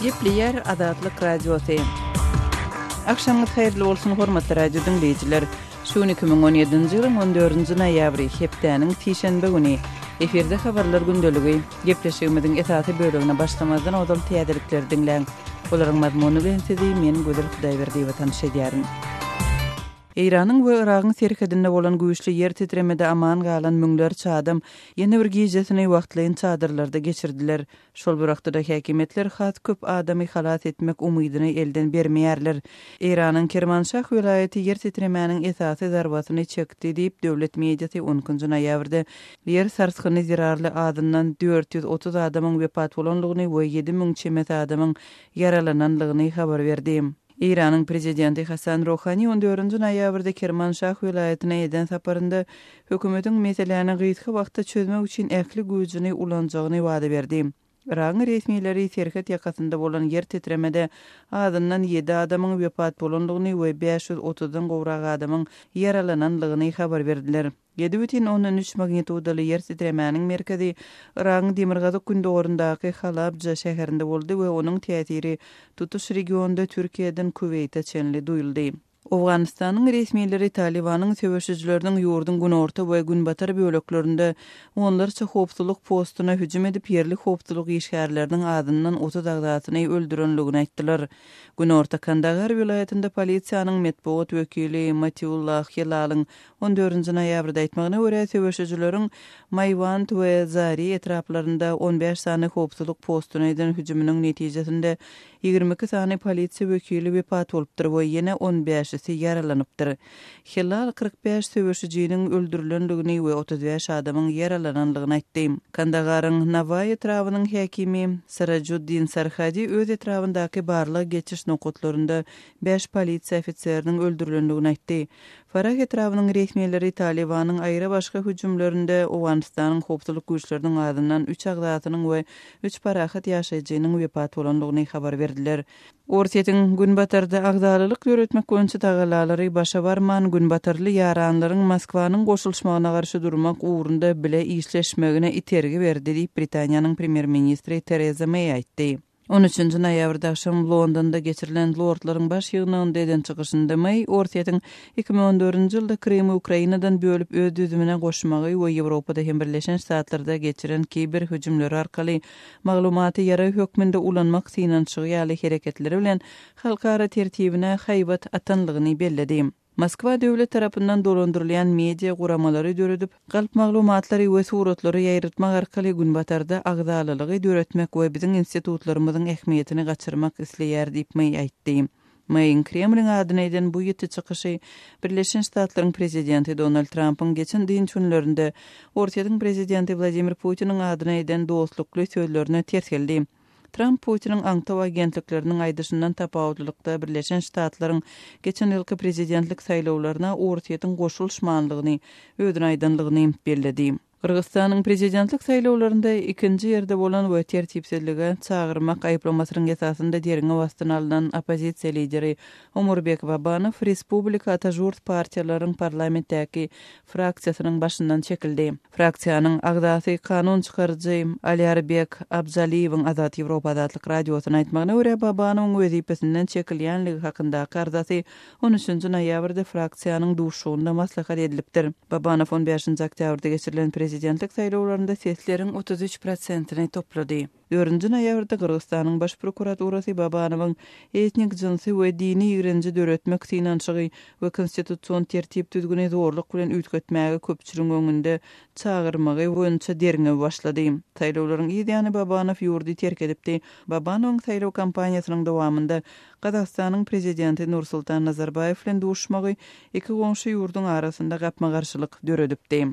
Gepleyer Adatlyk Radiosu. Akşamınız hayırlı olsun hormatly radio dinleyijiler. Şu 2017-nji ýylyň 14-nji noýabry hepdeniň tişenbe güni eferde habarlar gündöligi gepleşigimiziň esasy bölügine başlamazdan odal täzelikleri dinleň. Olaryň mazmuny bilen sizi men Gözel Hudaýberdi we tanışýaryn. Iranyň we Iragyň serhedinde bolan güýçli ýer titremede aman galan müňlerçe adam ýene bir gijesini wagtlaýyn çadyrlarda geçirdiler. Şol wagtda häkimetler has köp adamy halat etmek umydyny elden bermeýärler. Iranyň Kermanşah welaýaty ýer titremeniň esasy zarbatyny çekdi diýip döwlet mediasy 10-njy noýabrda ýer sarsgyny zirarly adından 430 adamyň wepat bolanlygyny we 7000 çemet adamyň yaralananlygyny habar berdi. İran'ın prezidenti Hasan Rouhani 14-nji noýabrda Kermanşah welaýatyna eden saparynda hökümetiň meselelerini gysga wagtda çözmek üçin ähli güýjüni ulanjagyny wada berdi. Iraň resmiýetleri serhet ýakasynda bolan ýer titremede adından 7 adamyň wepat bolanlygyny we 530-dan gowrak adamyň yaralananlygyny habar berdiler. 7,13 magnitudaly ýer titremeniň merkezi Iraň Demirgazyk gündöwründaky Halabja şäherinde boldy we onuň täsiri tutuş regionda Türkiýeden Kuweyt'e çenli duýuldy. Awganistanyň resmiýetleri Talibanyň söwüşçüleriniň ýurdun günorta we günbatar böleklerinde onlarça howpsuzlyk postuna hüjüm edip ýerli howpsuzlyk işgärleriniň adından 30 agdatyny öldürenligini aýtdylar. Günorta Kandahar welaýatynda polisiýanyň medpuat wekili Matiullah Hilalyň 14-nji noýabrda aýtmagyna görä söwüşçüleriň Mayvand we Zari etraplarynda 15 sany howpsuzlyk postuna eden hüjüminiň netijesinde 22 sany polisiýa wekili wepat bolupdyr we ýene 15-si yaralanypdyr. Hilal 45 söwüşçüniň öldürilenligini we 35 adamyň yaralananlygyny aýtdy. Kandaharyň Navay etrawynyň häkimi Sirajuddin Sarhadi öz etrawyndaky barlyk geçiş nokatlarynda 5 polisiýa ofitseriniň öldürilenligini aýtdy. Farah etrawynyň resmiýetleri Talibanyň aýra başga hüjümlerinde Awganistanyň howpsuzlyk güýçleriniň adından 3 agdatynyň we 3 parahat ýaşaýjynyň wepat bolanlygyny habar berdiler. Ortiýetiň günbatarda agdalylyk ýöretmek boýunça tagalary başa barman günbatarly ýaranlaryň Moskwanyň goşulmagyna garşy durmak ugrunda bile işleşmegine itergi berdi diýip Britaniýanyň premier ministri Theresa May aýtdy. 13-nji noýabrda akşam Londonda geçirilen lordlaryň baş ýygnygynda eden çykyşynda May ortiýetiň 2014-nji ýylda Krymy Ukrainadan bölüp öz düzümine goşmagy we Ýewropada hem Birleşen Ştatlarda geçiren kiber hüjümleri arkaly maglumaty ýara hökmünde ulanmak synançygy ýaly hereketleri bilen halkara tertibine haýbat atanlygyny belledi. Moskwa döwlet tarapyndan dolandyrylýan media guramalary döredip, galp maglumatlary we suratlary ýaýratmak arkaly günbatarda agdalylygy döretmek we biziň institutlarymyzyň ähmiýetini gaçyrmak isleýär diýip May aýtdy. May'ın Kremlin adyna eden bu ýeti çykyşy Birleşen Ştatlaryň prezidenti Donald Trump'yň geçen dinç günlerinde Ortiýetiň prezidenti Vladimir Putiniň adyna eden dostlukly sözlerine ters geldi. Trump Putiniň aňtaw agentlikleriniň aýdyşyndan tapawutlykda Birleşen Ştatlaryň geçen ýylky prezidentlik saýlawlaryna Ortiýetiň goşulmagyny ödün aýdanlygyny belledi. Kırgızstanyň prezidentlik saýlawlarynda 2-nji ýerde bolan we tertipsizlige çağırmak aýplamasynyň esasynda deriňe wagtdan alynan opozisiýa lideri Omurbek Babanow Respublika Atajurt partiýalaryň parlamentdäki fraksiýasynyň başyndan çekildi. Fraksiýanyň agdasy kanun çykarjy Alyarbek Abzaliýewiň Azat Ýewropa adatlyk radiosyna aýtmagyna görä Babanowyň wezipesinden çekilýänligi hakynda gardasy 13-nji noýabrda fraksiýanyň duşugynda maslahat edilipdir. Babanow 15-nji oktýabrda geçirilen prezidentlik saýlawlarynda sesleriň 33%-ni toplady. 4-nji noýabrda Kyrgyzstanyň baş prokuraturasy Babanowyň etnik, jinsy we dini ýigrenji döretmek synançygy we konstitusiýon tertip düzgüni zorluk bilen ütgetmäge köpçüliň öňünde çağırmagy boýunça deriňe başlady. Saýlawlaryň ýa-ni Babanow ýurdy terk edipdi. Babanowyň saýlaw kampaniýasynyň dowamında Kazakstanyň prezidenti Nursultan Nazarbayew bilen duşmagy iki goňşy ýurdun arasynda gapma garşylyk döredipdi.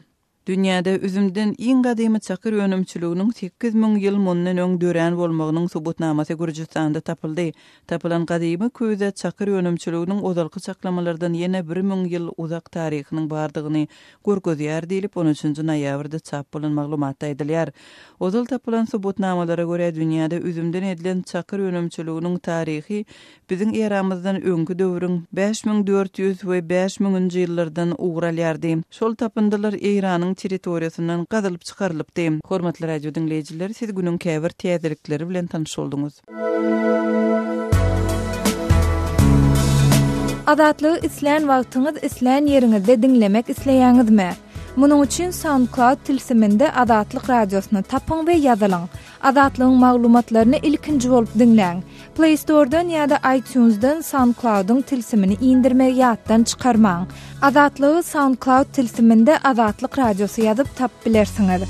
Dünýäde üzümden iň gadymy çakyr önümçiliginiň 8000 ýyl mundan öň dören bolmagynyň subutnamasy Gürjistanda tapyldy. Tapylan gadymy köýde çakyr önümçiliginiň ozalky çaklamalardan ýene 1000 ýyl uzak taryhynyň bardygyny görkezýär diýilip 13-nji noýabrda çap bolan maglumatda aýdylýar. Ozal tapylan subutnamalara görä dünýäde üzümden edilen çakyr önümçiliginiň taryhy biziň eramyzdan öňkü döwrüň 5400 we 5000-nji ýyllardan ugralýardy. Şol tapyndylar Iranyň territoriýasyndan gazylyp çykarylypdy. Hormatly radio dinleýijiler, siz günüň käbir täzelikleri bilen tanış oldunuz. Adatlygy isleýän wagtyňyz isleýän ýeriňizde dinlemek isleýäňizmi? Munuň üçin SoundCloud tilsiminde Adatlyk radiosyny tapyň we ýazylyň. Adatlygyň maglumatlaryny ilkinji bolup dinleň. Play Store'dan ýa-da iTunes'dan SoundCloud'un tilsimini indirmek ýatdan çykarmaň. Adatlygy SoundCloud tilsiminde Adatlyk radiosy ýazyp tap bilersiňiz.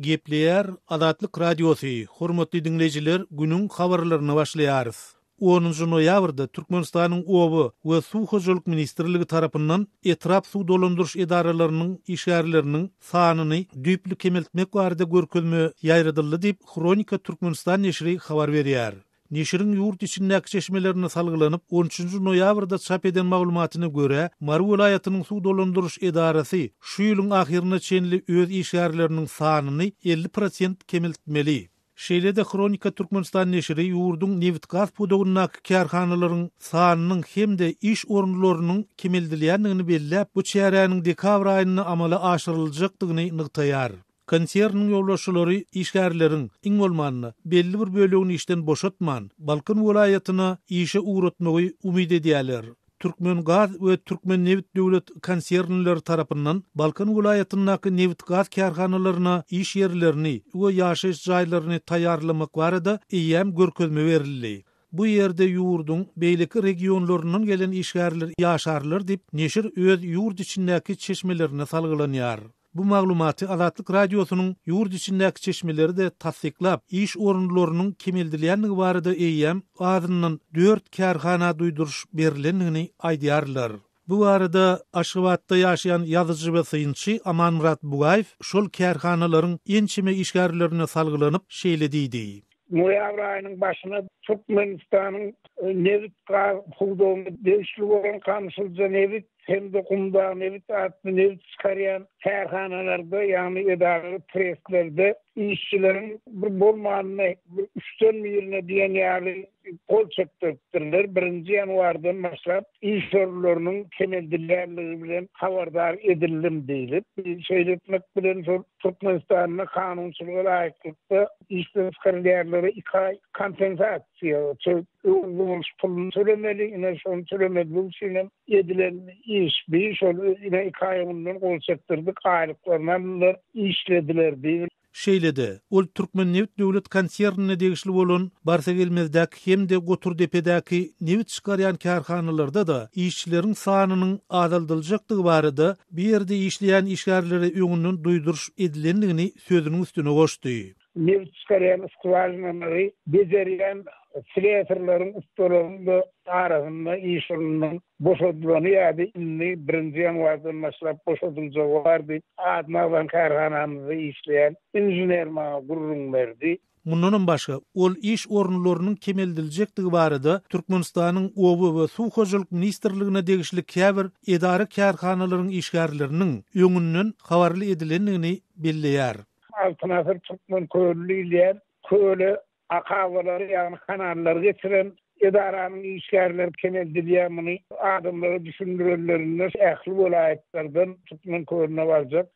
Gepleýär Adatlyk radiosy. Hormatly dinleýijiler, günüň habarlaryna başlaýarys. 10 noýabrda Türkmenistanyň Oby we Suw hojalyk ministrligi tarapyndan etrap suw dolandyryş edaralarynyň işgärleriniň sanyny düýpli kemeltmek barada görkezme ýaýradyldy diýip Kronika Türkmenistan neşri habar berýär. Neşriň ýurt içindäki çeşmelerine salgylanyp 13 noýabrda çap eden maglumatyna görä, Mary welaýatynyň suw dolandyryş edarasy şu ýylyň ahyrına çenli öz işgärleriniň sanyny 50% kemeltmeli. Şeýlede Kronika Türkmenistan neşri ýurdun neft gaz pudogundaky kärhanalaryň sanynyň hemde iş orunlarynyň kemildilýändigini belläp, bu çäräniň dekabr aýyna amala aşyryljakdygyny nyktaýar. Konserniň ýolbaşçylary işgärleriň iň bolmanyny belli bir bölegini işden boşatman, Balkan welaýatyna işe uğratmagy umyd edýärler. Türkmen gaz we Türkmen neft döwlet konsernleri tarapyndan Balkan welaýatyndaky neft gaz kärhanalaryna iş ýerlerini we ýaşaýyş jaýlaryny taýýarlamak barada eýem görkezme berildi. Bu ýerde ýurdun beýleki regionlarynyň gelen işgärler ýaşarlar diýip neşir öz ýurt içindäki çeşmelerine salgılanýar. Bu maglumaty Adatlyk radiosynyň ýurt içindäki çeşmeleri de tasdiklap, iş orunlarynyň kemildilýändigi barada eýem adyndan 4 kärhana duýduruş berilendigini aýdýarlar. Bu barada Aşgabatda ýaşaýan ýazyjy we syňçy Amanmurat Bugaýew şol kärhanalaryň ençime işgärlerine salgylanyp şeýle diýdi. Noýabr aýynyň başyna Türkmenistanyň neft gaz hududyny değişiklik bolan kamçylja neft hem de kumda neft atly neft çykarýan kärhanalarda ýani edara presslerde işçilerin bir bolmanyny üstünlüğüne diýen ýaly kol çekdirdiler. 1 ýanwardan başlap iş orunlarynyň kemeldilýänligi bilen habardar edildim diýilip, şeýletmek bilen Türkmenistanyň kanunçylygy laýykda işden çykarylýarlary 2 ay kompensasiýa ulus pulun tölemeli, ine şonu tölemeli bolşyna edilen iş bir şol ine 2 ay ondan kol çekdirdik, aýlyklaryndan işlediler diýil. Şeýlede, ol Türkmen neft döwlet konsernine degişli bolan barsa gelmezdäki hem de Goturdepedäki neft çykarýan kärhanalarda da işçileriň sanynyň azaldyljakdygy barada bir ýerde işleýän işgärleri öňünden duýduruş edilendigini sözüniň üstüne goşdy. Neft çykarýan skwarynaları bejerýän Silahlarının ustalarında arasında işlerinin boşaltılanı ýa-da inni 1 ýanwardan başlap boşaltyljagy bardy. Adnadan kärhanamyzda işleýän inžener maňa gurrun berdi. Mundan başga, ol iş orunlarynyň kemeldiljekdigi barada Türkmenistanyň Oby we Suw hojalyk ministrligine degişli käbir edara kärhanalaryň işgärleriniň öňünden habarly edilendigini belleýär. Altynasır Türkmen köylüler köle akawaları ýa-ni kanallar getiren edaranyň işgärleri kemeldilýändigini adamlara düşündirýärlerinde ähli welaýatlardan Türkmen köýüne barjak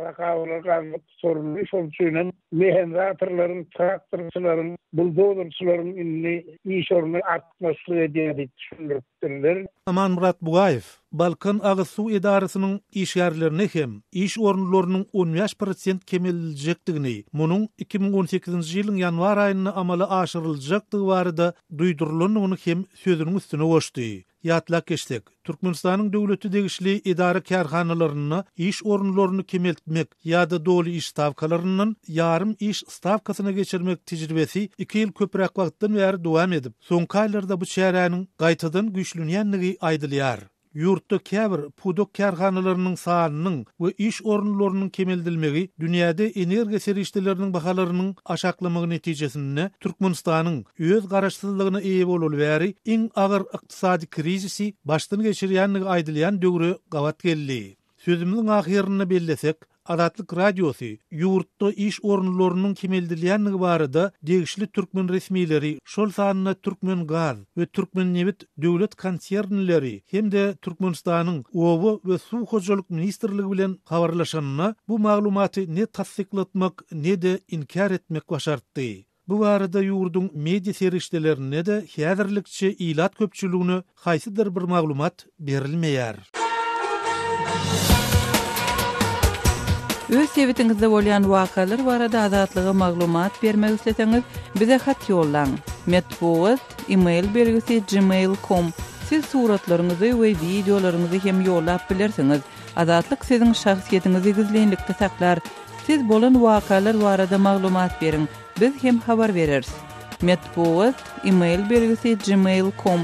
akawalar galyp sorulýar. Şol üçin mehenzatorlaryň, traktorçylaryň, buldozerçylaryň inni iş oruny artmaslygy diýip düşündirýärler. Amanmurat Bugaýew Balkan Agy Suw Edarasynyň işgärlerine hem iş orunlarynyň 15% kemeldiljekdigini, munyň 2018-nji ýylyň ýanwar aýyna amala aşyryljakdygy barada duýdurulynyny hem sözüniň üstüne goşdy. Ýatlak geçdik. Türkmenistanyň döwleti degişli edara kärhanalaryna iş orunlaryny kemeltmek ýa-da doly iş stavkalarynyň ýarym iş stavkasyna geçirmek tejribesi 2 ýyl köprek wagtdan bäri dowam edip, soňky aýlarda bu çäräniň gaýtadan güýçlenýändigi aýdylýar. Yurtda käbir pudok kärhanalarynyň sanynyň we iş orunlarynyň kemeldilmegi dünýäde energiýa serişdeleriniň bahalarynyň aşaklamagy netijesinde Türkmenistanyň öz garaşsyzlygyna eýe bolup bäri iň agyr ykdysady krizisi başdan geçirýändigi aýdylýan döwre gawat geldi. Sözümüň ahyryny bellesek, Adatlyk radiosu ýurtda iş orunlarynyň kemeldilýänligi barada degişli türkmen resmileri şol sanyna Türkmen Gaz we Türkmen Neft döwlet konsernleri hemde Türkmenistanyň Owa we Suw hojalyk ministrligi bilen habarlaşanyna bu maglumaty ne tasdiklatmak ne de inkar etmek başartdy. Bu barada ýurdun media serişdelerine de häzirlikçe ilat köpçüligine haýsydyr bir maglumat berilmeýär. Öz sebitingizde bolýan wakalar barada azatlyga maglumat bermek isleseňiz bize hat ýollaň. Metbuat email belgisi gmail.com. Siz suratlaryňyzy we videolaryňyzy hem ýollap bilersiňiz. Azatlyk siziň şahsiýetinizi gizlenlikde saklar. Siz bolan wakalar barada maglumat beriň. Biz hem habar bereriz. Metbuat email belgisi gmail.com.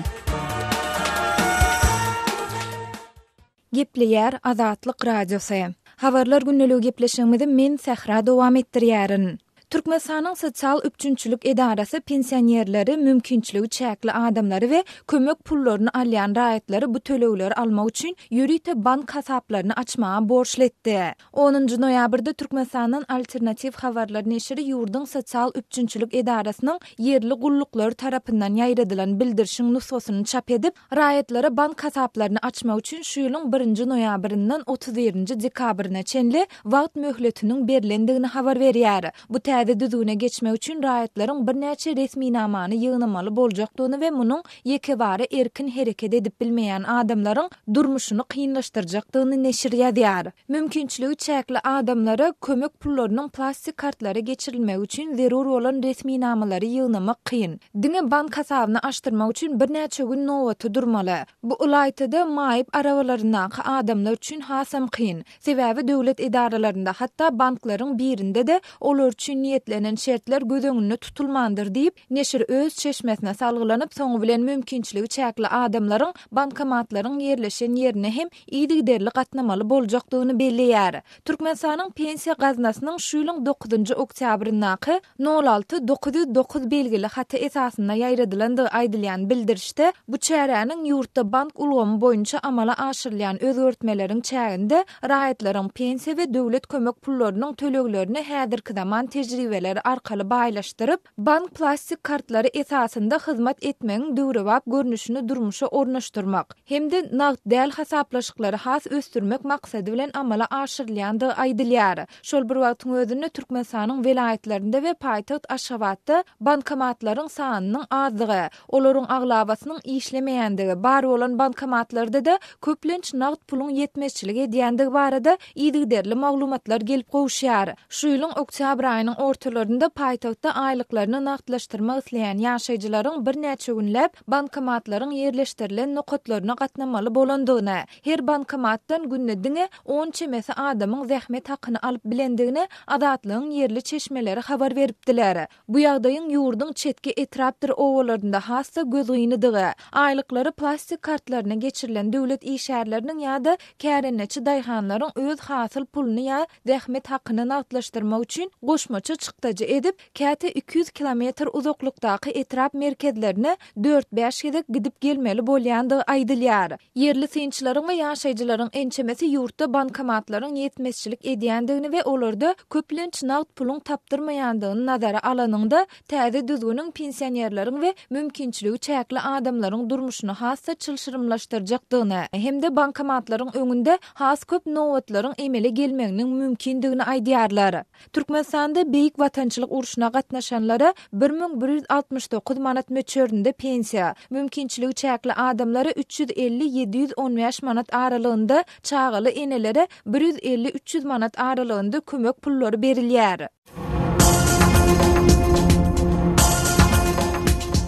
Gepleýär Azatlyk radiosy. Habarlar günneligi gepleşigimizi men Sahra dowam etdirýärin. Türkmenistanyň sosial üçinçilik edarasy pensionerleri, mümkinçiligi çäkli adamlary we kömek pullaryny alýan raýatlary bu tölegleri almak üçin ýürite bank hasaplaryny açmaga borçletdi. 10 noýabrda Türkmenistanyň alternativ habarlar neşri ýurdun sosial üçinçilik edarasynyň yerli gulluklar tarapyndan ýaýradylan bildirişiň nusgasyny çap edip, raýatlara bank hasaplaryny açmak üçin şu ýylyň 1 noýabryndan 31 dekabryna çenli wagt möhletiniň berilendigini habar berýär. Bu düzüne geçmek üçün raýatlaryň bir näçe resmi namany ýygnamaly boljakdygyny we munyň ýekebary erkin hereket edip bilmeýän adamlaryň durmuşyny kynlaşdyrjakdygyny neşir ýazýar. Mümkinçiligi çäkli adamlara kömek pullarynyň plastik kartlary geçirilmek üçün zerur bolan resmi namalary ýygnamak kyn. Diňe bank hasabyny açdyrmak üçün bir näçe gün nowatda durmaly. Bu ulaytyda maýyp arabalaryna adamlar üçün hasam kyn. Sebäbi döwlet idaralarynda hatda banklaryň birinde de olar üçin niyetlenen şertler göz öňünde tutulmandyr diýip neşir öz çeşmesine salgylanyp soňu bilen mümkinçiligi çäkli adamlaryň bankomatlaryň ýerleşen ýerine hem ýygyderli gatnamaly boljakdygyny belleýär. Türkmenistanyň pensiýa gaznasynyň şu ýylyň 9 oktýabryndaky 06909 belgili haty esasynda ýaýradylandygy aýdylýan bildirişde bu çäräniň ýurtda bank ulgamy boýunça amala aşyrylýan özgertmeleriň çäginde raýatlaryň pensiýa we döwlet kömek pullarynyň töleglerini häzirki zaman tejribeleri arkaly baýlaşdyryp, bank plastik kartlary esasynda hyzmat etmegiň döwrebap görnüşini durmuşa ornaşdyrmak hemde nagd däl hasaplaşyklary has östürmek maksady bilen amala aşyrylýandygy aýdylýar. Şol bir wagtyň özünde Türkmenistanyň welaýetlerinde we paýtaxt Aşgabatda bankomatlaryň sanynyň azlygy, olaryň aglabasynyň işlemeýändigi, bar bolan bankomatlarda da köplenç nagd puluň ýetmezçiligi edýändigi barada ýygyderli maglumatlar gelip gowşýar. Şu ýylyň oktyabr aýynyň ortalarynda paýtaxtda aýlyklaryny nagdlaşdyrmak isleýän ýaşaýjylaryň bir näçe günläp bankomatlaryň ýerleşdirilen nokatlaryna gatnamaly bolandygyny, her bankomatdan günnediňe 10 çemesi adamyň zähmet hakyny alyp bilendigini adatlygyň yerli çeşmeleri habar beripdiler. Bu ýagdaýyň ýurdun çetki etrapdyr owalarynda hassa göz gynydygy, aýlyklary plastik kartlaryna geçirilen döwlet işärleriniň ýa-da kärenneçi daýhanlaryň öz hasyl puluny ýa zähmet hakyny nagdlaşdyrmak üçin goşmaça çykdaja edip käte 200 kilometr uzaklykdaky etrap merkezlerine 4-5 gedek gidip gelmeli bolýandygy aýdylýar. Yerli synçylaryň we ýaşaýjylaryň ençemesi ýurtda bankomatlaryň ýetmezçilik edýändigini we olarda köplenç nagd puluň tapdyrmaýandygyny nazara alanyňda täze düzgünüň pensionerleriň we mümkinçiligi çäkli adamlaryň durmuşyny hassa çylşyrymlaşdyrjakdygyny hemde bankomatlaryň öňünde has köp nowatlaryň emele gelmeginiň mümkindigini aýdýarlar. Türkmenistanda beýik watançylyk uruşuna gatnaşanlara 1169 manat möçöründe pensiýa, mümkinçiligi çäkli adamlara 350-715 manat aralygynda, çağaly enelere 150-300 manat aralygynda kömek pullary berilýär.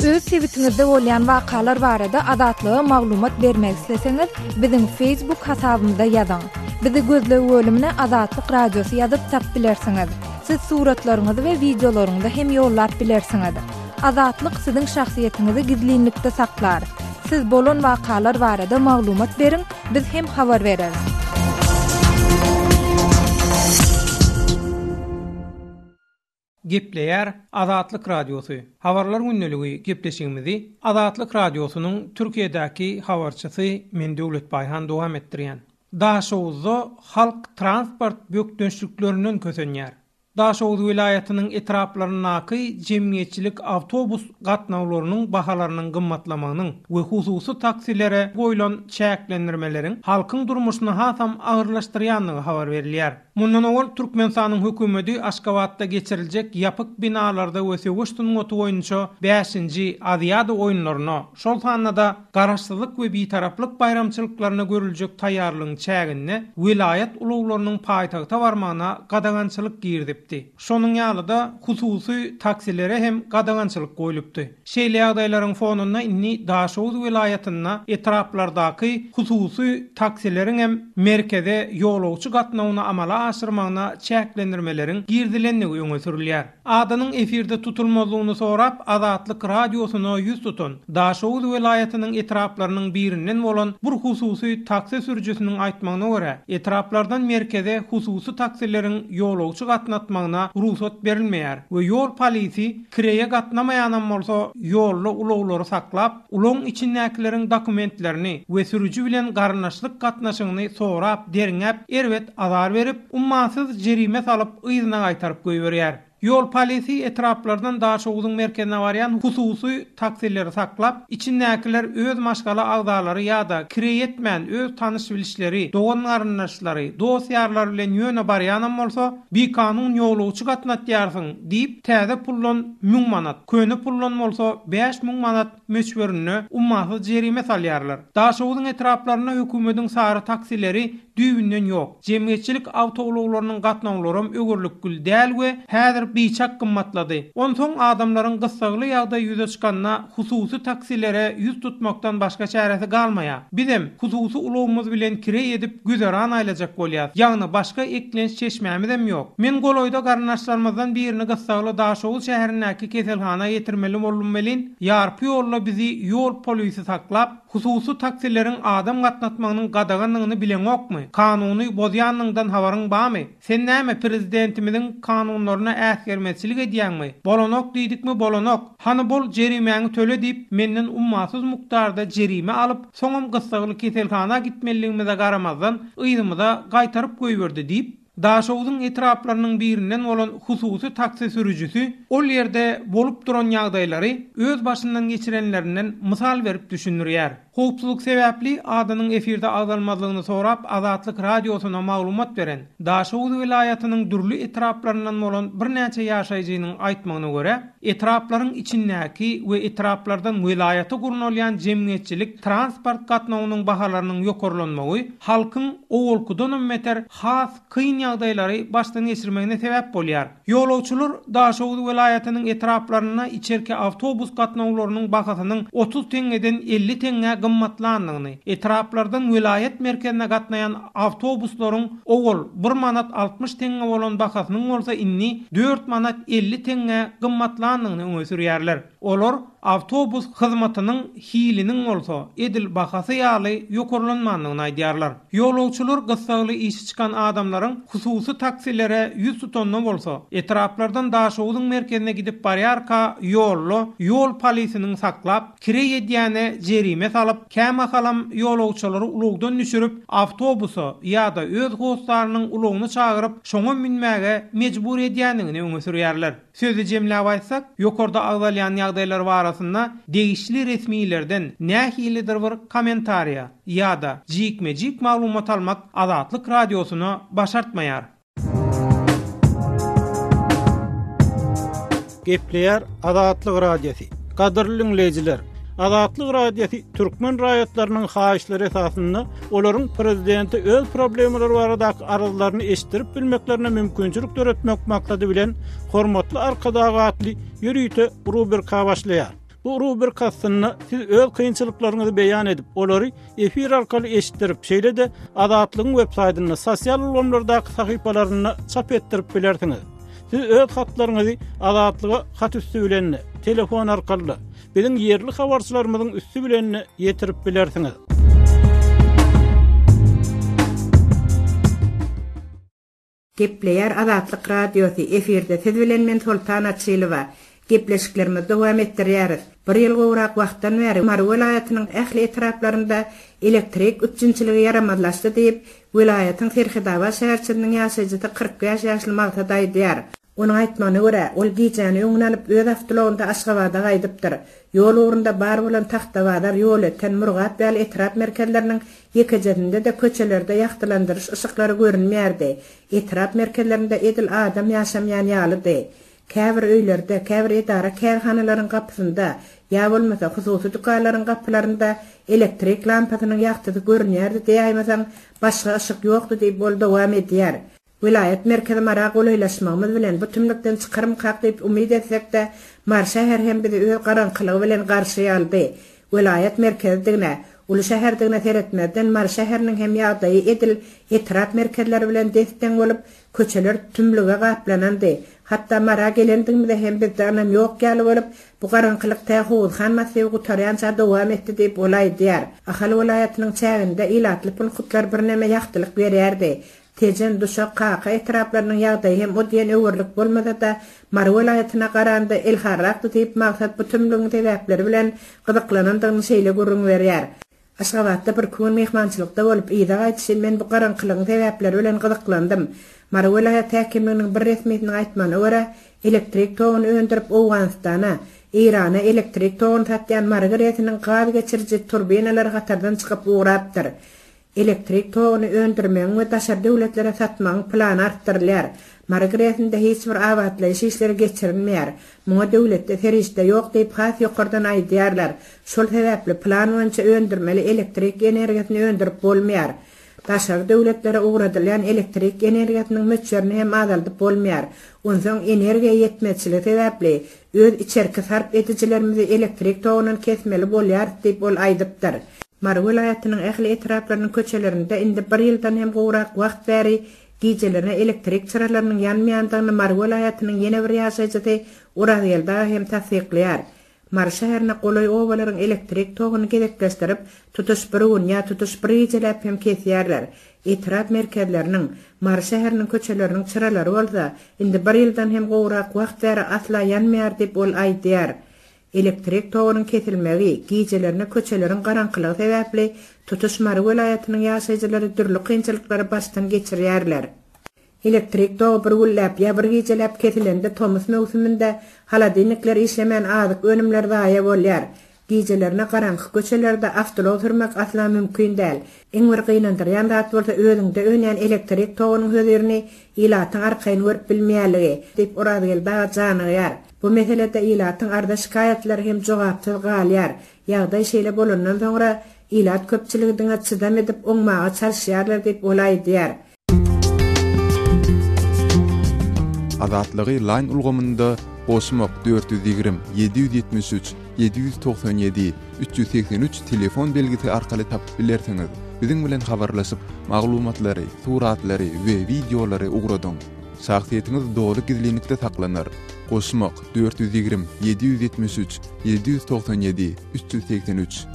Öz sebitingizde bolýan wakalar barada adatlyga maglumat bermek isleseňiz, biziň Facebook hasabymyzda ýazyň. Bizi gözlegi bölümine Azatlyk radiosu ýazyp tap bilersiňiz. Siz suratlaryňyzy we videolaryňyzy hem ýollap bilersiňiz. Azatlyk siziň şahsiýetinizi gizlinlikde saklar. Siz bolan wakalar barada maglumat beriň, biz hem habar bereriz. Gepleýär Azatlyk radiosu. Habarlar günneligi gepleşigimizi Azatlyk radiosunyň Türkiýedäki habarçysy men Döwlet Baýhan dowam etdirýän. Daşowuzda halk transport bökdönşlüklerinden kösenýär. Daşowuz vilayatynyň etraplarynaky jemgyýetçilik awtobus gatnawlarynyň bahalarynyň gymmatlamagynyň we hususy taksilere goýulan çäklendirmeleriň halkyň durmuşyny hasam agyrlaşdyrýanlygy habar berilýär. Mundan owal Türkmenistanyň hökümeti Aşgabatda geçiriljek ýapyk binalarda we Söwüşdün otu boýunça 5-nji Aziýada oýunlaryna, şol sanada garaşsyzlyk we bitaraplyk bayramçylyklaryna görüljek taýýarlygyň çägine vilayat uluglarynyň paýtagta barmagyna gadagançylyk girdi. Şonuň ýalyda hususy taksilere hem gadagançylyk goýulypdy. Şeýle ýagdaýlaryň fonuna inni Daşowuz vilayatyna etraplardaky hususy taksileriň hem merkeze ýolagçy gatnawyny amala aşyrmagyna çäklendirmeleriň girdilenligi öňe sürilýär. Adanyň efirde tutulmalygyny sorap Azatlyk radiosyna ýüz tutun. Daşowuz vilayatynyň etraplarynyň birinden bolan bir hususy taksi sürüjüsiniň aýtmagyna görä, etraplardan merkeze hususy taksileriň ýolagçy gatnawyna ruhsat berilmeýär we ýol polisi kireye gatnamaýanan bolsa ýolly ulaglary saklap, ulaň içindäkileriň dokumentlerini we sürüjü bilen garnaşlyk gatnaşygyny sorap, deriňäp, erwet azar berip, ummasyz jerime salyp yzyna gaýtaryp goýberýär. Yol polisi etraplardan Daşowuzyň merkezine barýan hususy taksileri saklap, içindäkiler öz maşgala agdalary ýa-da kireýetmän öz tanyş bilişleri, dogan garnaşlary, dosýarlar bilen ýöne barýanan bolsa, bir kanun ýolagçy gatnatýarsyň diýip täze pullan 1000 manat, köne pullan bolsa 5000 manat möçberini ummasyz jerime salýarlar. Daşowuzyň etraplaryna hökümetiň sary taksileri düýünden ýok. Jemgyýetçilik awtobuslarının gatnawlarym ögürlükgül däl we häzir biçak gymmatlady. Onsoň adamlaryň gysgaly ýagdaý ýüze çykanda hususy taksilere ýüz tutmakdan başga çäresi galmaýar. Bizim hususy ulagymyz bilen kire edip güzeran aýlajak bolýar. Ýagny başga eklenç çeşmämiz hem ýok. Men goloýda garnaşlarymyzdan birini gysgaly Daşowuz şäherindäki keselhana ýetirmeli boldum bilen ýarpy ýolla bizi ýol polisi saklap, hususy taksileriň adam gatnatmagynyň gadaganlygyny bilen okmy? Kanuny bozýanlygyňdan habaryň barmy? Sen näme prezidentimiziň kanunlaryna äsgermezçilik edýänmi? Bolanok diýdikmi bolanok? Hany bol jerimäňi töle diýip menden ummasyz mukdarda jerime alyp, soňam gysgaly keselhana gitmeligimize garamazdan ýzymyza gaýtaryp goýberdi diýip Daşowuzyň etraplarynyň birinden bolan hususy taksi sürüjüsü ol ýerde bolup duran ýagdaýlary öz başyndan geçirenlerinden mysal berip düşünürýär. Howpsuzlyk sebäpli adanyň efirde agdalmazlygyny sorap Azatlyk radiosyna maglumat beren Daşowuz vilayatynyň dürli etraplaryndan bolan bir näçe ýaşaýjynyň aýtmagyna görä, etraplaryň içindäki we etraplardan vilayata gurnalýan jemgyýetçilik transport gatnawynyň bahalarynyň ýokarlanmagy halkyň owalkudan meter has kyn ýagdaýlary başdan geçirmegine sebäp bolýar. Ýolagçylar Daşowuz vilayatynyň etraplaryna içerki awtobus gatnawlarynyň bahasynyň 30 teňeden 50 teňe gymmatlandygyny, etraplardan vilayet merkezine gatnaýan awtobuslaryň owal 1 manat 60 teňe bolan bahasynyň bolsa inni 4 manat 50 teňe gymmatlandygyny öňe sürýärler. Olar awtobus hyzmatynyň hiliniň bolsa edil bahasy ýaly ýokarlanmandygyny aýdýarlar. Ýolagçylar gysgaly işi çykan adamlaryň hususy taksilere ýüz tutanna bolsa, etraplardan Daşowuzyň merkezine gidip barýarka ýol polisiniň saklap, kire edýäne jerime salyp, käme halam ýolagçylary ulugdan düşürüp, awtobusa ýa-da öz gowslarynyň ulugyny çagyryp, şoňa minmäge mejbur edýändigini öňe sürýärler. Sözü jemläp aýtsak, ýokarda agdalýan ýagdaýlar barasynda degişli resmilerden nähilidir bir kommentariýa ýa-da jikme-jik maglumat almak Azatlyk radiosyna başartmaýar. Gepleýär Azatlyk radiosi. Gadyrly dinleýijiler, Azatlyk radiosi türkmen raýatlarynyň haýyşlary esasynda olaryň prezidenti öz problemleri baradaky arazlaryny eşdirip bilmeklerine mümkinçilik töretmek maksady bilen hormatly arkadagatly ýürüýte rubrika başlaýar. Bu rubrikasyny siz öz kynçylyklaryňyzy beýan edip, olary efir arkaly eşitdirip, şeýle de Azatlygyň web saýtyna, sosial ulamlardaky sahypalaryna çap etdirip bilersiňiz. Siz öz hatlaryňyzy Azatlyga hat üstü bilen, telefon arkaly biziň yerli habarçylarymyzyň üstü bilen ýetirip bilersiňiz. Gepleýär Azatlyk radiosi efirde siz bilen men Sultan Atçylywa. gepleşiklerimiz dowam etdirýäris. Bir ýyl gowrak wagtdan beri Mar welaýatynyň ähli etraplarynda elektrik üçinçiligi yaramadlaşdy diýip welaýatyň Serhidawa şäherçiliniň ýaşaýjy 45 ýaşly Magtat aýdýar. Onun aýtmany görä, ol giýjäni öňüne alyp öz awtologynda Aşgabatda gaýdypdyr. Ýol urunda bar bolan taxtawadar ýol öten Murgat bäl etrap merkezleriniň ýekejerinde de köçelerde ýagtylandyryş ışıklary görünmýärdi. Etrap merkezlerinde edil adam ýaşamaýan ýalydy. Käbir öýlerde, käbir edara kärhanalaryň gapysynda, ýa bolmasa hususy dükkanlaryň gapylarynda elektrik lampasynyň ýagtydy görünýärdi diýýärmiň, başga ışık ýokdy diýip bol dowam edýär. Vilayet merkezi marak olaylaşmamız bilen bu tümlükden çıkarım kaklayıp umid etsek de Mar şäher hem bizi öz garanqylygy bilen garşy aldy. Vilayet merkezdigine, ulu şäherdigine seretmeden Mar şäheriniň hem ýagdaýy edil etrap merkezleri bilen desden bolup köçeler tümlüge gaplanandy. Hatta Mara gelendigimde hem bizde anam ýok ýaly bolup bu garanqylyk tähuz hanmasy gutarýança dowam etdi diýip olaýdýar. Ahal vilayatynyň çäginde ilatly pulkutlar bir näme ýagtylyk berýärdi. Tejen duşak kaka etraplarının ýagdaýy hem o diýen öwürlik bolmasa da Mar welaýatyna garanda elharrak diýip maksat bu tümlüň sebäpleri bilen gyzyklanandygyny şeýle görüň berýär. Aşgabatda bir gün mehmançylykda bolup ýa-da gaýtysyn men bu garanqylygyň sebäpleri bilen gyzyklandym. Mar welaýat häkimliginiň bir resmiýetiniň aýtmany görä, elektrik togyny öndürip Owganistana, Irana elektrik togyn satýan Margaretiniň gaz geçiriji turbinalary gatardan çykyp uğrapdyr. Elektrik togyny öndürmeň we daşar döwletlere satmaň plany artdyrylýar. Margaretinde hiç bir awatlaýyş işleri geçirilmeýär. Muňa döwletde ferişde ýok diýip has ýokardan aýdýarlar. Şol sebäpli plan boýunça öndürmeli elektrik energiýasyny öndürip bolmaýar. Daşar döwletlere uğradylýan elektrik energiýasynyň möçlerini hem azaldyp bolmaýar. Onsoň energiýa ýetmezçiligi sebäpli öz içerki sarp edijilerimizi elektrik togyny kesmeli bolýar diýip bol aýdypdyr. Mar welaýatynyň ähli etraplarynyň köçelerinde indi bir ýyldan hem gowrak wagt bäri gijelerine elektrik çyralarynyň ýanmaýandygyny Mar welaýatynyň ýene bir ýaşaýjy Urazyalda hem tasdiqlýar. Mar şäherine golay owalaryň elektrik togyny gerekleşdirip tutuş bir gün ýa tutuş bir ýylyp hem kesýärler. Etrap merkezleriniň Mar şäheriniň köçeleriniň çyralary bolsa indi bir ýyldan hem gowrak wagt bäri asla ýanmaýar diýip ol aýdýar. Elektrik togynyň kesilmegi gijelerine köçelerin garanqylygy sebäpli tutuş Mar welaýatynyň ýaşaýjylary türlü kynçylyklary başdan geçirýärler. Elektrik togy bir güllap ýa bir gijelap kesilende tomuz mewsüminde haladinikler işlemän azyk önümler daýa bolýar. Gijelerine garanqy köçelerde awtolog sürmek asla mümkin däl. Eň bir gynandyrýan zat bolsa özüňde önýän elektrik togynyň hözerini ilatyň arkaýyn görüp bilmeýärligi diýip Urazyalda janyýar. Bu meselede ilatyň arda şikaýetleri hem jogapsyz galýar. Ýagdaý şeýle bolandan soňra ilat köpçiligine çydam edip oňmaga çalışýarlar diýip olaýdýar. Azatlygy line ulgamynda Osmok 420 773 797 383 telefon belgisi arkaly tapyp bilersiňiz. Biziň bilen habarlaşyp maglumatlary, suratlary we videolary ugradyň. Şahsiýetiniz dogry gizlilikde saklanır. Osmok 420 773 797 383.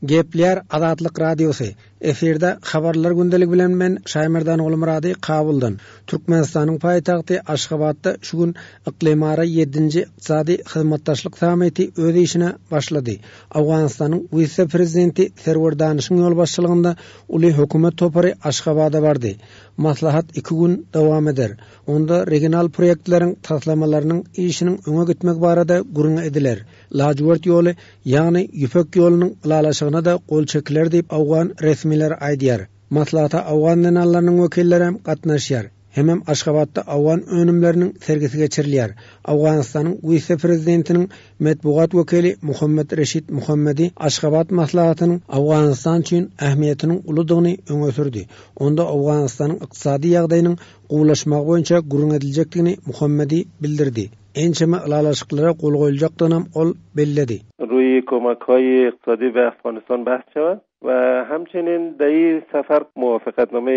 Gepler Azatlyk Radiosu. Eferde habarlar gündelik bilen men Şaýmerdan oğlum Rady Kabuldan. Türkmenistanyň paýtagty Aşgabatda şu gün iklimara 7-nji ykdysady hyzmatdaşlyk samity öz işine başlady. Awganistanyň vice-prezidenti Serwer Danışyň ýol başçylygynda uly hökümet topary Aşgabatda bardy. Maslahat 2 gün dowam eder. Onda regional proýektleriň taslamalarynyň işiniň öňe gitmek barada gurulma ediler. Lajwart ýoly, ýagny Ýüpek ýolunyň ulalaşygyna da gol çekiler diýip Awgan resmiler aýdýar. Maslahata Awgan denalarynyň wekilleri hem gatnaşýar. Hemem Aşgabatda Awgan önümleriniň sergisi geçirilýär. Awganistanyň vice-prezidentiniň medbugat wekili Muhammed Reşit Muhammedi Aşgabat maslahatynyň Awganistan üçin ähmiýetiniň uludygyny öňe sürdi. Onda Awganistanyň ykdysady ýagdaýynyň gowlaşmagy boýunça gurulma ediljekdigini Muhammedi bildirdi. Ençeme ulalaşyklara gol goýuljakdygyny ol belledi. روی کمک‌های اقتصادی به افغانستان بحث شود و همچنین در این سفر موافقتنامه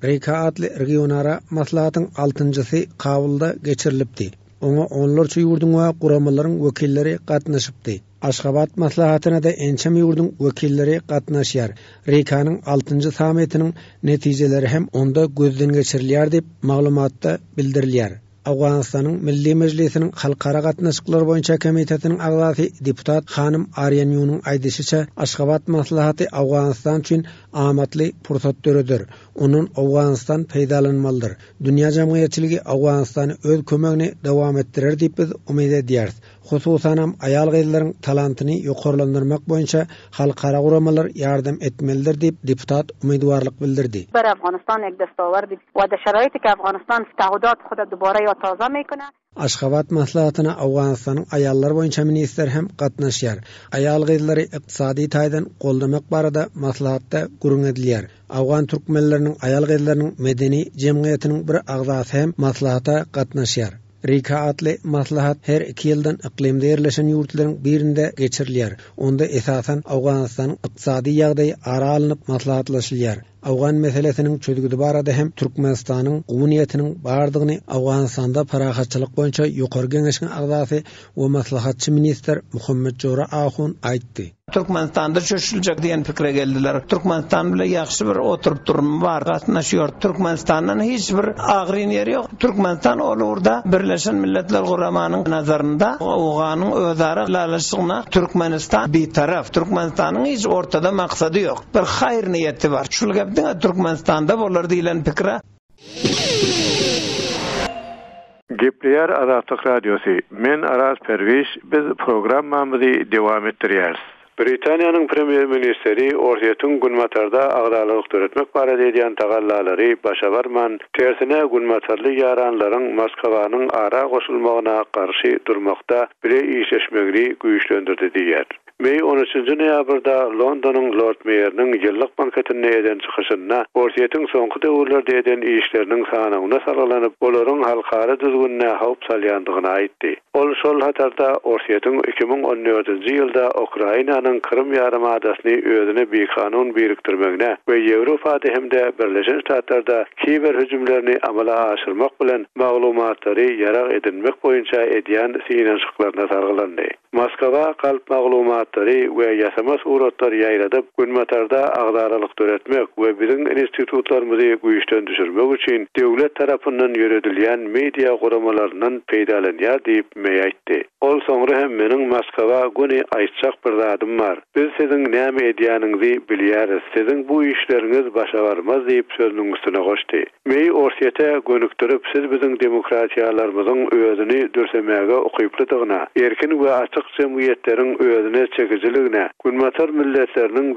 Reka adlı regionara maslahatyň 6-njysy kabulda geçirilipdi. Oňa onlarça ýurdun we guramalaryň wekilleri gatnaşypdy. Aşgabat maslahatyna da ençem ýurdun wekilleri gatnaşýar. Reýkanyň 6-njy sametiniň netijeleri hem onda gözden geçirilýär diýip maglumatda bildirilýär. Awganystanyň Milli Mejlisiniň halkara gatnaşyklar boýunça komitetiniň agzasy deputat Hanym Aryanunyň aýdysyça Aşgabat maslahaty Awganystan üçin amatly pursat döredir. Onun Awganystan peýdalanmalydyr. Dünýä jamagyatçylygy Awganystany öz kömegini dowam etdirer diýip biz umyt edýäris. Hususan hem ayal gyzlaryň talantyny ýokarlandyrmak boýunça halkara guramalar ýardam etmelidir diýip deputat umydwarlyk bildirdi. Bar Afganistan ek dastawardy we de şaraýaty ki Afganistan taahhudat huda dubara ýataza meýkana. Aşgabat maslahatyna Awganystanyň ayallar boýunça minister hem gatnaşýar. Ayal gyzlary ykdysady taýdan goldamak barada maslahatda gurun edilýär. Awgan türkmenleriniň ayal gyzlarynyň medeni jemgyýetiniň bir agzasy hem maslahata gatnaşýar. Rika atly maslahat her 2 ýyldan iklimde ýerleşen ýurtlaryň birinde geçirilýär. Onda esasan Awganystanyň ykdysady ýagdaýy ara alynıp maslahatlaşylýar. Awgan meselesiniň çözgüdi barada hem Türkmenistanyň gowniýetiniň bardygyny Awganystanda parahatçylyk boýunça ýokary geňeşiň agzasy we maslahatçy minister Muhammed Jora Ahun aýtdy. Türkmenistanda çöşüljek diýen pikre geldiler. Türkmenistan bilen ýaxşy bir oturup durmy bar, gatnaşýar. Türkmenistandan hiç bir agryň ýeri ýok. Türkmenistan olurda Birleşen Milletler Guramanyň nazarynda Awganyň özara lalaşygyna Türkmenistan bir taraf. Türkmenistanyň hiç ortada maksady ýok. Bir haýr niýeti bar. Şul gepdiň Türkmenistanda bolar diýilen pikre. Gepleyer Azatlyk Radiosu. Men Aras Perviş, biz programmamyzy dowam etdirýäris. Britaniýanyň premier ministeri Orsiýetin Gulmatarda agdalyk töretmek barada edýän tagallalary başa barman, tersine gulmatarly ýaranlaryň Moskwanyň ara goşulmagyna garşy durmakda bile işleşmegini güýçlendirdi diýer. Mey 13-nji noýabrda Londonyň Lord Mayor'nyň ýyllyk banketine eden çykyşyna Orsiýetin soňky döwürlerde eden işleriniň sanagyna saralanyp, olaryň halkara düzgünne hawp salýandygyny aýtdy. Ol şol hatarda Orsiýetin 2014-nji ýylda Ukrainanyň Krym ýarymadasyny özüne bir kanun birikdirmegine we Ýewropa hemde Birleşen Ştatlarda kiber hüjümlerini amala aşyrmak bilen maglumatlary ýarak edinmek boýunça edýän synanyşyklaryna sargylandy. Moskwa kalp maglumatlary we ýasama suratlary ýaýradyp Gulmatarda agdaralyk töretmek we biziň institutlarymyzy güýçden düşürmek üçin döwlet tarapyndan ýöredilýän media guramalarynyň peýdalanýar diýip meýaýtdy. Ol soňra hem meniň Moskwa güni aýtjak bir zadym bar. Biz siziň näme edýäniňizi bilýäris. Siziň bu işleriňiz başa barmaz diýip sözüniň üstüne goşdy. Meý Orsiýete gönükdirip siz biziň demokratiýalarymyzyň özüni dörsemäge okyplydygyna, erkin we açyk jemgyýetleriň özüne çekijiligine, Gulmatar milletleriniň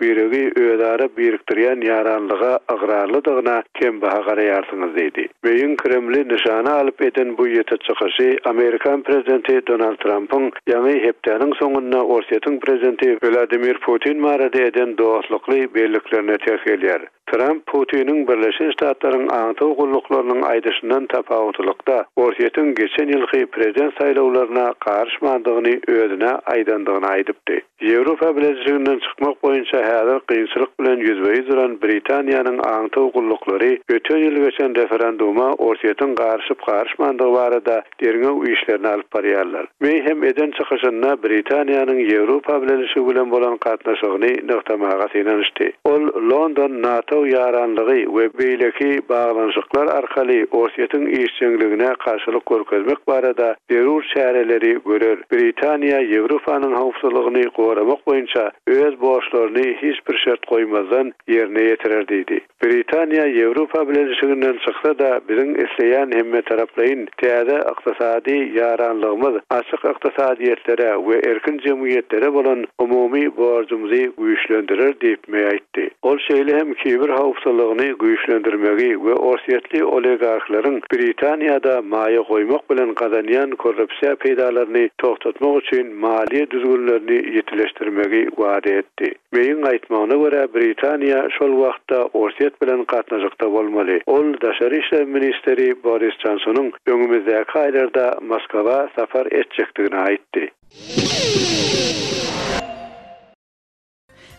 birigi özara birikdirýän ýaranlyga agrarlydygyna kem baha garaýarsyňyz diýdi. Meýin Kremli nişana alyp eden bu ýete çykyşy Amerikan prezidenti Donald Trump'ın ýa-ni hepdeniň soňunda Orsiýetin prezidenti Vladimir Putin marada eden dostlukly belliklerine täsir. Trump Putin'in Birleşen Ştatlaryň aňtaw gullyklarynyň aýdyşyndan tapawutlykda Orsiýetin geçen ýylky prezident saýlawlaryna garşmandygyny özüne aýdandygyny aýdypdy. Ýewropa Birleşiginden çykmak boýunça häzir kynçylyk bilen ýüzbeýiz duran Britaniýanyň aňtaw gullyklary öten ýyl geçen referenduma Orsiýetin garşyp-garşmandygy barada derňe işlerini alyp barýarlar. Meýhem eden çykyşyna Britaniýanyň Ýewropa Birleşigi bilen bolan gatnaşygyny nöktamaga synanyşdy. Ol London NATO ýaranlygy we beýleki baglanyşyklar arkaly Orsiýetin işçiligine karşylyk görkezmek barada derur şähereleri görer. Britaniýa Ýewropanyň hawpsuzlygyny goramak boýunça öz borçlaryny hiç bir şert goýmazdan ýerine ýetirer diýdi. Britaniýa Ýewropa Birleşiginden çyksa da biziň isleýän hemme taraplaryň täze ykdysady ýaranlygymyz, açyk ykdysadiyyetlere we erkin jemgyýetlere bolan umumy borjumyzy güýçlendirir diýip meýaýtdy. Ol şeýle hem kiber hawpsuzlygyny güýçlendirmegi we Orsiýetli oligarklaryň Britaniýada maýa goýmak bilen gazanýan korrupsiýa peýdalaryny toktatmak üçin maliýe düzgünlerini ýetileşdirmegi wada etdi. Meýin aýtmagyna görä Britaniýa şol wagtda Orsiýet bilen gatnaşykda bolmaly. Ol Daşary işler ministeri Boris Johnsonyň öňümüzdäki aýlarda Moskwa safar etjekdigini aýtdy.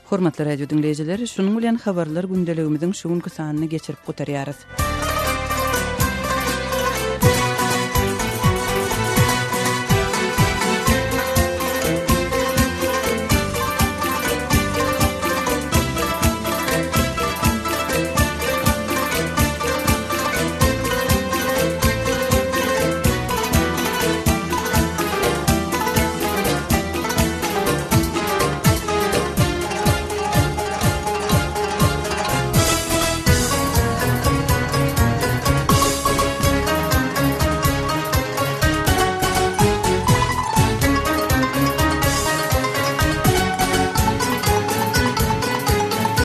Hormatly radio dinleýijiler, şunuň bilen habarlar gündeligimiziň şuňky sanyny geçirip gotarýarys.